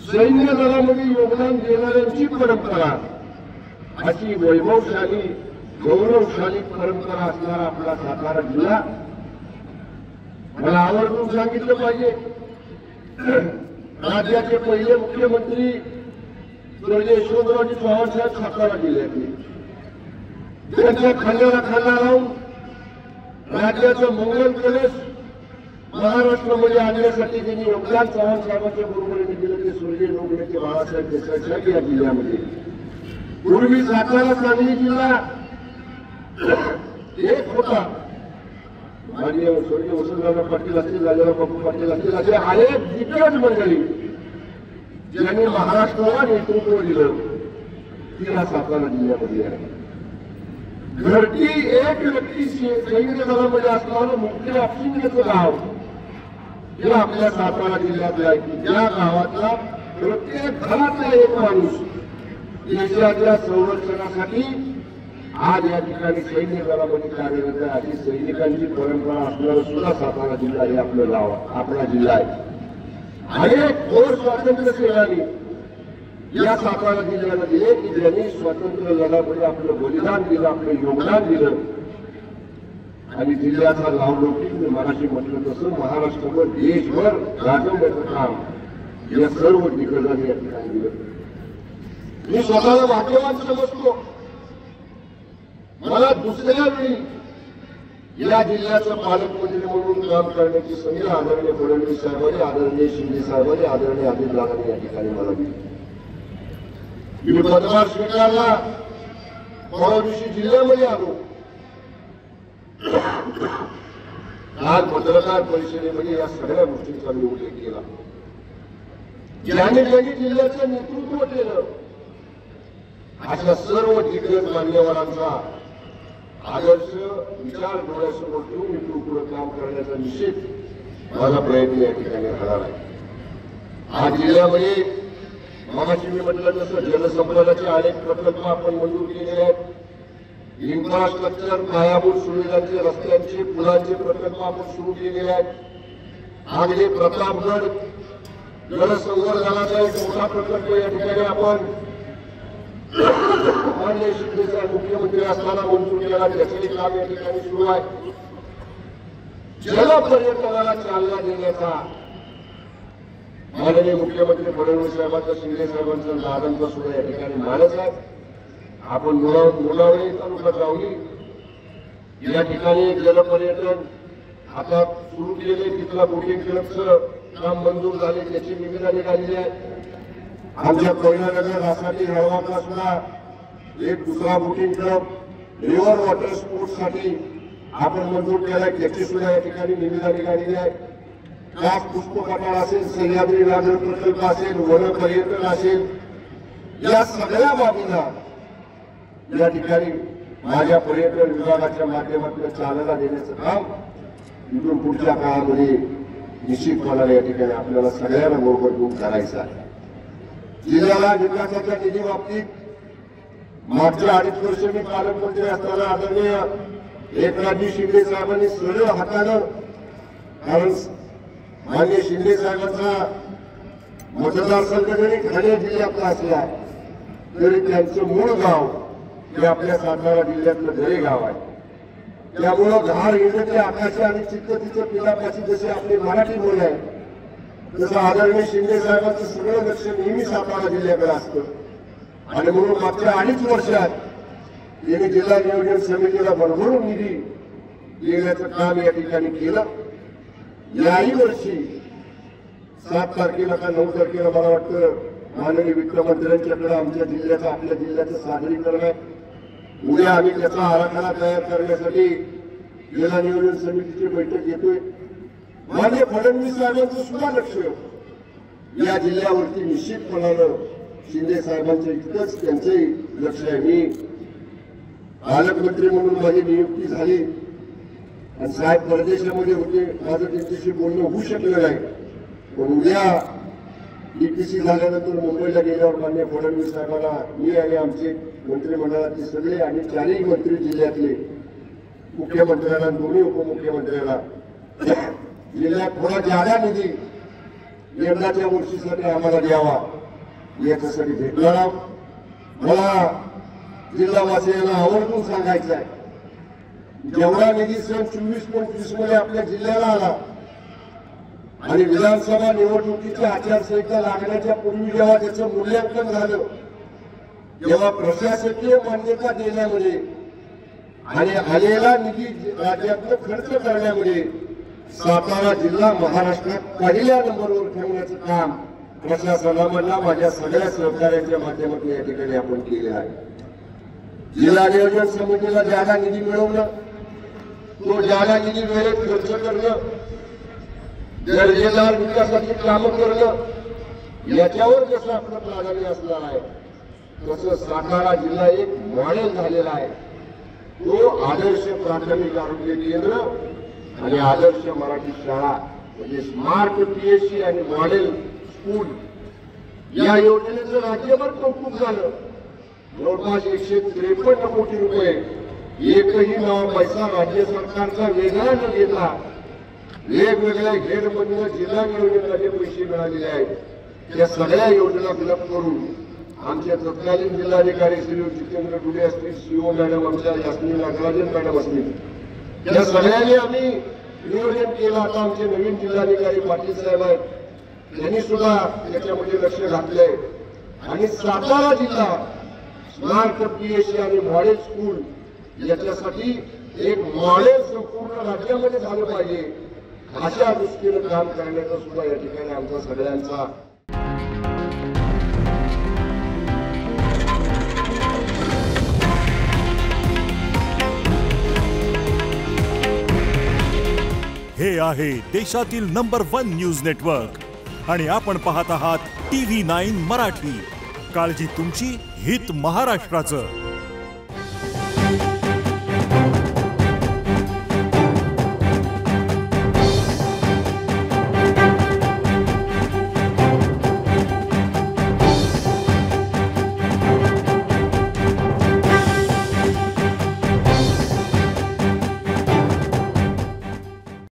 सैन्य दलामध्ये योगदान देणाऱ्यांची परंपरा, अशी वैभवशाली गौरवशाली परंपरा असणारा आपला सातारा जिल्हा. मला आवर्जून सांगितलं पाहिजे, राज्याचे पहिले मुख्यमंत्री स्वर्गीय यशवंतरावजी चव्हाण साहेब सातारा जिल्ह्यातले. त्यांच्या खांद्याला खांदा लावून राज्याचं मंगल कलश महाराष्ट्रामध्ये आणण्यासाठी त्यांनी योगदान चव्हाण साहेबांच्या बरोबरीने दिलं. ते स्वर्गीय लोकनेते बाळासाहेब देसाई साहेब या जिल्ह्यामध्ये. पूर्वी सातारा सांगली जिल्हा एक होता. माननीय स्वर्गीय वसंतराव पाटील असतील, राजाराव बापू पाटील असतील, असे अनेक दिग्गज मंडळी ज्यांनी महाराष्ट्राला नेतृत्व दिलं, ती या सातारा जिल्ह्यामध्ये आहे. घरटी एक व्यक्ती सैन्य दलामध्ये असणारं मुख्य अफसिंगचं गाव हे आपल्या सातारा जिल्ह्यातलं आहे की ज्या गावातला प्रत्येक घरातला एक माणूस देशाच्या संरक्षणासाठी आज या ठिकाणी सैन्य दलामध्ये कार्यरत आहे. अशी सैनिकांची परंपरा असणारं सुद्धा सातारा जिल्हा हे आपलं गाव, आपला जिल्हा आहे. अनेक थोर स्वातंत्र्य सेनानी या सातारा जिल्ह्यामध्ये की ज्यांनी स्वातंत्र्य लढ्यामध्ये आपलं बलिदान दिलं, आपलं योगदान दिलं आणि जिल्ह्याचा नावलौकिक मी मराठी म्हटलं तसं महाराष्ट्रावर देशभर गाजवण्याचं काम या सर्व दिग्गजांनी या ठिकाणी दिलं. मी स्वतःला भाग्यवान समजतो. मला दुसऱ्या वेळी या जिल्ह्याचं पालकमंत्री म्हणून काम करण्याची संधी आदरणीय फडणवीस साहेबांनी, आदरणीय शिंदे साहेबांनी, आदरणीय अजितदादांनी या ठिकाणी मला दिली. मी पदभार स्वीकारला. परवा दिवशी जिल्ह्यामध्ये आलो. आज पत्रकार परिषदेमध्ये या सगळ्या गोष्टींचा मी उल्लेख केला. ज्यांनी जिल्ह्याचं नेतृत्व केलं अशा सर्व दिग्गज मान्यवरांचा आदर्श विचार डोळ्यासमोर ठेवून मी पुढे काम करण्याचा निश्चित माझा प्रयत्न या ठिकाणी होणार आहे. आज जिल्ह्यामध्ये मगाशी मी म्हटलं तसं जलसंपदाचे अनेक प्रकल्प आपण मंजूर केलेले आहेत. इन्फ्रास्ट्रक्चर, पायाभूत सुविधांचे, रस्त्यांचे, पुलांचे प्रकल्प आपण सुरू केलेले आहेत. आगले प्रतापगड जलसंवर्धनाचा एक मोठा प्रकल्प या ठिकाणी आपण माननीय शिंदे साहेब मुख्यमंत्री असताना मंजूर केला. त्याचे काम या ठिकाणी सुरू आहे. जलपर्यटनाला चालना देण्याचा माननीय मुख्यमंत्री फडणवीस साहेबांचा, शिंदे साहेबांचा, दादांचा सुद्धा या ठिकाणी मानस आहे. आपण मुलावळे तालुका जावली या ठिकाणी जलपर्यटन आता सुरू केले. तिथला बोटिंग क्लबचं काम मंजूर झाले, त्याची निविदा निघालेली आहे. आमच्या कोयनानगर रासाठी हळवाका सुद्धा एक दुसरा boating club river water sports साठी आपण मंजूर केलाय, त्याची सुद्धा या ठिकाणी निविदा निघालेली आहे. कास पुष्पकटाळ असेल, सह्याद्री व्याघ्र प्रकल्प असेल, वन पर्यटन असेल, या सगळ्या बाबींना या ठिकाणी माझ्या पर्यटन विभागाच्या माध्यमातून चालना देण्याचं काम इथून पुढच्या काळामध्ये निश्चितपणाने या ठिकाणी आपल्याला सगळ्यांना बरोबर घेऊन करायचं आहे. जिल्ह्याला विकासाच्या निधी बाबतीत मागच्या 2.5 वर्ष मी पालकमंत्री असताना आदरणीय एकनाथजी शिंदे साहेबांनी सरळ हातानं, कारण माननीय शिंदे साहेबांचा मतदारसंघ जरी ठाणे जिल्ह्यातला असला तरी त्यांचं मूळ गाव हे आपल्या सातारा जिल्ह्यातलं दरे गाव आहे. त्यामुळं घार हिंडते आकाशी आणि चित्ततीचं पिलापाशी जशी आपली मराठी बोल आहे, तसं आदरणीय शिंदे साहेबांचं सगळं लक्ष नेहमी सातारा जिल्ह्याकडे असतं. आणि म्हणून मागच्या 2.5 वर्षात त्यांनी जिल्हा नियोजन समितीला भरभरून निधी देण्याचं काम या ठिकाणी केलं. याही वर्षी 7 तारखेला का 9 तारखेला मला वाटतं माननीय वित्तमंत्र्यांच्याकडे आमच्या जिल्ह्याचं, आपल्या जिल्ह्याचं सादरीकरण आहे. उद्या आम्ही त्याचा आराखडा तयार करण्यासाठी जिल्हा नियोजन समितीची बैठक घेतोय. माननीय फडणवीस साहेबांचं सुद्धा लक्ष या जिल्ह्यावरती निश्चितपणानं शिंदे साहेबांच्या इतकंच त्यांचंही लक्ष आहे. मी पालकमंत्री म्हणून माझी नियुक्ती झाली आणि साहेब परदेशामध्ये होते, माझं त्यांच्याशी बोलणं होऊ शकलं नाही. पण उद्या डीपीसी झाल्यानंतर मुंबईला गेल्यावर माननीय फडणवीस साहेबांना मी आणि आमचे मंत्रिमंडळातले सगळे आणि 4ही मंत्री जिल्ह्यातले मुख्यमंत्र्यांना, दोन्ही उपमुख्यमंत्र्यांना जिल्ह्यात थोडा जादा निधी यंदाच्या वर्षीसाठी आम्हाला द्यावा याच्यासाठी भेटणार आहोत. मला जिल्हावासियांना आवर्जून सांगायचं आहे, जेवढा निधी सन 24-25 मध्ये आपल्या जिल्ह्याला आला आणि विधानसभा निवडणुकीची आचारसंहिता लागण्याच्या पूर्वी जेव्हा त्याचं मूल्यांकन झालं, जेव्हा प्रशासकीय मान्यता देण्यामध्ये आणि आलेला निधी राज्यातनं खर्च करण्यामध्ये सातारा जिल्हा महाराष्ट्रात पहिल्या नंबरवर ठेवण्याचं काम प्रशासनामधल्या माझ्या सगळ्या सहकार्याच्या माध्यमातून या ठिकाणी आपण केले आहे. जिल्हा नियोजन समितीला जादा निधी मिळवणं, तो जादा निधी वेळेत खर्च करणं, दर्जेदार विकासाची कामं करणं, याच्यावर जसं आपलं प्राधान्य असणार आहे तसं सातारा जिल्हा एक मॉडेल झालेला आहे. तो आदर्श प्राथमिक आरोग्य केंद्र आणि आदर्श मराठी शाळा म्हणजे स्मार्ट PSC आणि मॉडेल स्कूल या योजनेचं राज्यभर कौतुक झालं. जवळपास 153 कोटी रुपये एकही नाव पैसा राज्य सरकारचा वेगळा न घेता वेगवेगळ्या हेडमधून जिल्हा नियोजनाचे पैसे मिळालेले आहेत. त्या सगळ्या योजना फिलअप करून आमचे तत्कालीन जिल्हाधिकारी श्री जितेंद्र डुले असतील, CO मॅडम आमच्या यास्मिन नागराजन मॅडम असतील, या सगळ्यांनी आम्ही नियोजन केलं. आता आमचे नवीन जिल्हाधिकारी पाटील साहेब आहेत, त्यांनी सुद्धा याच्यामध्ये लक्ष घातलंय आणि सातारा जिल्हा स्मार्ट PSC आणि मॉडेल स्कूल याच्यासाठी एक मॉडेल संपूर्ण राज्यामध्ये झालं पाहिजे अशा दृष्टीनं काम करण्याचा सुद्धा या ठिकाणी आमचा सगळ्यांचा हे आहे देशातील नंबर 1 न्यूज नेटवर्क आणि आपण पाहत आहात TV9 मराठी. काळजी तुमची, हित महाराष्ट्राचं.